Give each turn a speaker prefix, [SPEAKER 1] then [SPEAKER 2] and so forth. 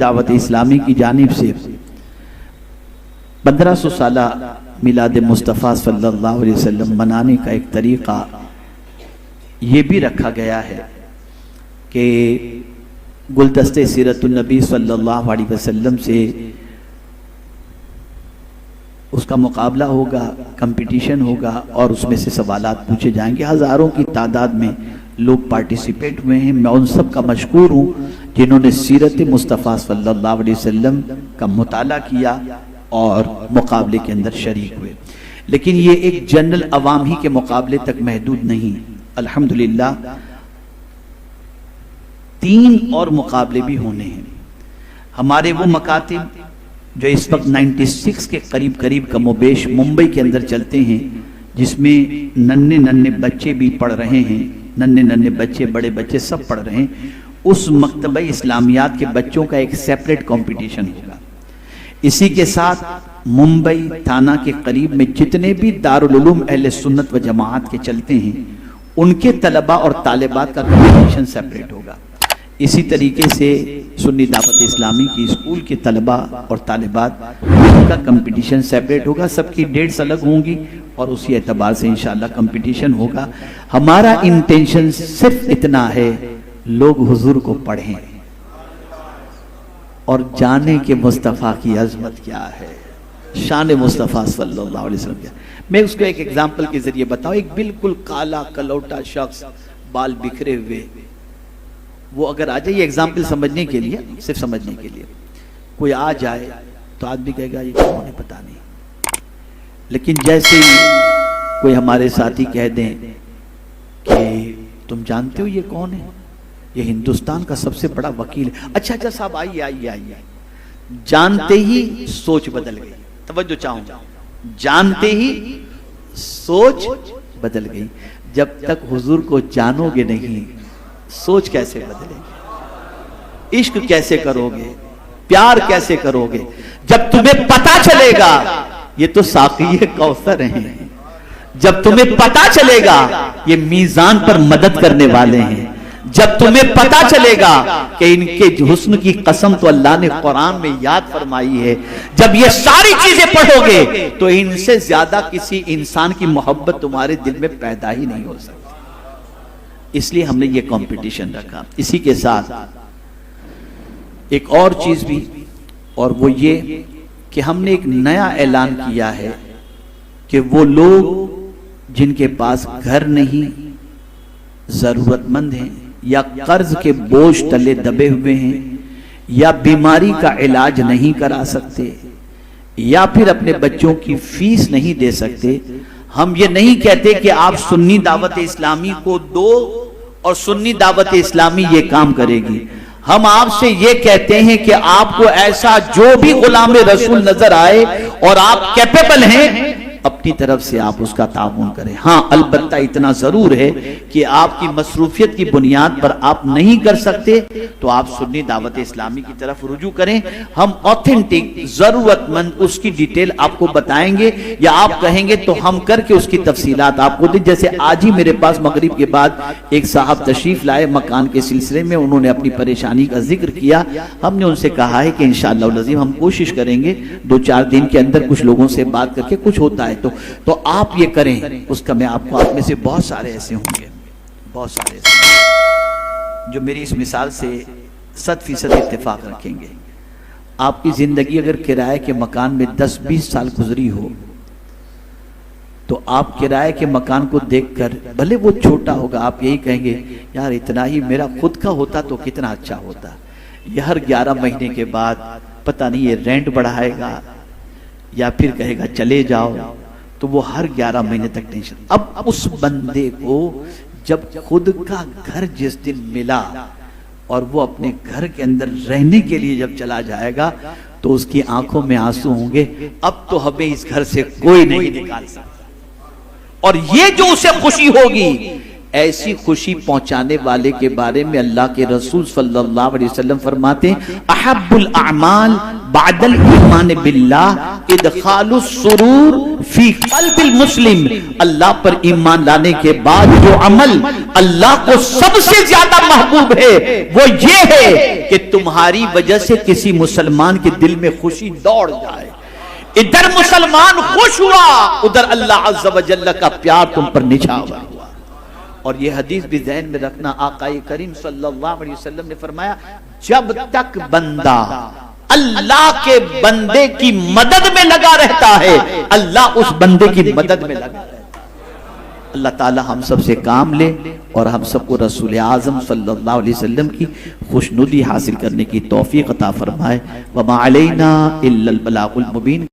[SPEAKER 1] دعوت اسلامی کی جانب سے 1500 سالہ میلاد مصطفیٰ صلی اللہ علیہ وسلم منانے کا ایک طریقہ یہ بھی رکھا گیا ہے کہ گلدستِ سیرت النبی صلی اللہ علیہ وسلم سے اس کا مقابلہ ہوگا، کمپٹیشن ہوگا، اور اس میں سے سوالات پوچھے جائیں گے۔ ہزاروں کی تعداد میں لوگ پارٹیسپیٹ ہوئے ہیں۔ میں ان سب کا مشکور ہوں جنہوں نے سیرت مصطفیٰ صلی اللہ علیہ وسلم کا مطالعہ کیا اور مقابلے کے اندر شریک ہوئے۔ لیکن یہ ایک جنرل عوام ہی کے مقابلے تک محدود نہیں، الحمدللہ 3 اور مقابلے بھی ہونے ہیں۔ ہمارے وہ مکاتب جو اس وقت 96 کے قریب کم و بیش ممبئی کے اندر چلتے ہیں، جس میں ننھے بچے بھی پڑھ رہے ہیں، ننھے بچے، بڑے بچے سب پڑھ رہے ہیں، اس مکتبہ اسلامیات کے بچوں کا ایک سیپریٹ کمپٹیشن ہوگا۔ اسی کے ساتھ ممبئی تھانہ کے قریب میں جتنے بھی دارالعلوم اہل سنت و جماعت کے چلتے ہیں، ان کے طلبہ اور طالبات کا کمپٹیشن سیپریٹ ہوگا۔ اسی طریقے سے سنی دعوت اسلامی کی اسکول کے طلبہ اور طالبات کا کمپٹیشن سیپریٹ ہوگا۔ سب کی ڈیٹس الگ ہوں گی اور اسی اعتبار سے انشاءاللہ کمپٹیشن ہوگا۔ ہمارا انٹینشن صرف اتنا ہے، لوگ حضور کو پڑھیں اور جانیں کہ مصطفیٰ کی عظمت کیا ہے، شان مصطفیٰ صلی اللہ علیہ وسلم کیا۔ میں اس کو ایک ایگزامپل کے ذریعے بتاؤں۔ ایک بالکل کالا کلوٹا شخص، بال بکھرے ہوئے، وہ اگر آ جائے، یہ ایگزامپل سمجھنے کے لیے، صرف سمجھنے کے لیے، کوئی آ جائے تو آدمی کہے گا یہ کون ہے پتہ نہیں۔ لیکن جیسے ہی کوئی ہمارے ساتھی کہہ دیں کہ تم جانتے ہو یہ کون ہے، یہ ہندوستان کا سب سے بڑا وکیل ہے، اچھا صاحب آئیے، جانتے ہی سوچ بدل گئی۔ توجہ چاہوں گا، جانتے ہی سوچ بدل گئی۔ جب تک حضور کو جانو گے نہیں، سوچ کیسے بدلے گی؟ عشق کیسے کرو گے؟ پیار کیسے کرو گے؟ جب تمہیں پتا چلے گا یہ تو ساقی کوثر ہیں، جب تمہیں پتا چلے گا یہ میزان پر مدد کرنے والے ہیں، جب تمہیں پتا چلے گا کہ ان کے حسن کی قسم تو اللہ نے قرآن میں یاد فرمائی ہے، جب یہ ساری چیزیں پڑھو گے تو ان سے زیادہ کسی انسان کی محبت تمہارے دل میں پیدا ہی نہیں ہو سکتی۔ اس لیے ہم نے یہ کمپٹیشن رکھا۔ اسی کے ساتھ ایک اور چیز بھی، اور وہ یہ کہ ہم نے ایک نیا اعلان کیا ہے کہ وہ لوگ جن کے پاس گھر نہیں، ضرورت مند ہیں، یا قرض کے بوجھ تلے دبے ہوئے ہیں، یا بیماری کا علاج نہیں کرا سکتے، یا پھر اپنے بچوں کی فیس نہیں دے سکتے، ہم یہ نہیں کہتے کہ آپ سنی دعوت اسلامی کو دو اور سنی دعوت اسلامی یہ کام کرے گی۔ ہم آپ سے یہ کہتے ہیں کہ آپ کو ایسا جو بھی غلام رسول نظر آئے اور آپ کیپیبل ہیں، اپنی طرف سے آپ اس کا تعاون کریں۔ ہاں البتہ اتنا ضرور ہے کہ آپ کی مصروفیت کی بنیاد پر آپ نہیں کر سکتے تو آپ سنی دعوت اسلامی کی طرف رجوع کریں۔ ہم اوتھنٹک ضرورت مند اس کی ڈیٹیل آپ کو بتائیں گے، یا آپ کہیں گے تو ہم کر کے اس کی تفصیلات آپ کو دیں۔ جیسے آج ہی میرے پاس مغرب کے بعد ایک صاحب تشریف لائے مکان کے سلسلے میں، انہوں نے اپنی پریشانی کا ذکر کیا۔ ہم نے ان سے کہا ہے کہ انشاءاللہ العظیم ہم کوشش کریں گے 2-4 دن کے اندر کچھ لوگوں سے بات کر کے کچھ ہوتا ہے تو آپ یہ کریں۔ اس کا میں آپ میں سے بہت سارے ایسے ہوں گے، بہت سارے ایسے جو میری اس مثال سے 100% اتفاق رکھیں گے۔ آپ کی زندگی اگر کرائے کے مکان میں 10-20 سال گزری ہو تو آپ کرائے کے مکان کو دیکھ کر، بھلے وہ چھوٹا ہوگا، آپ یہی کہیں گے یار اتنا ہی میرا خود کا ہوتا تو کتنا اچھا ہوتا۔ یہ ہر 11 مہینے کے بعد پتہ نہیں یہ رینٹ بڑھائے گا یا پھر کہے گا چلے جاؤ، تو وہ ہر 11 مہینے تک ٹینشن۔ اب اس بندے کو جب خود کا گھر جس دن ملا اور وہ اپنے گھر کے اندر رہنے کے لیے جب چلا جائے گا تو اس کی آنکھوں میں آنسو ہوں گے، اب تو ہمیں اس گھر سے کوئی نہیں نکال سکتا۔ اور یہ جو اسے خوشی ہوگی، ایسی خوشی پہنچانے والے کے بارے میں اللہ کے رسول صلی اللہ علیہ وسلم فرماتے ہیں احب الاعمال بعد الایمان باللہ ادخال السرور فی قلب المسلم، اللہ پر ایمان لانے کے بعد جو عمل اللہ کو سب سے زیادہ محبوب ہے وہ یہ ہے کہ تمہاری وجہ سے کسی مسلمان کے دل میں خوشی دوڑ جائے. ادھر مسلمان خوش ہوا، ادھر اللہ عز و جل کا پیار تم پر نچھاور ہوا. اور یہ حدیث بھی ذہن میں رکھنا، آقا کریم صلی اللہ علیہ وسلم نے فرمایا جب تک بندہ اللہ کے بندے کی مدد میں لگا رہتا ہے اللہ اس بندے کی مدد میں لگا رہتا ہے. اللہ تعالی ہم سب سے کام لے اور ہم سب کو رسول اعظم صلی اللہ علیہ وسلم کی خوشنودی حاصل کرنے کی توفیق عطا فرمائے. وما علینا الا البلاغ المبین.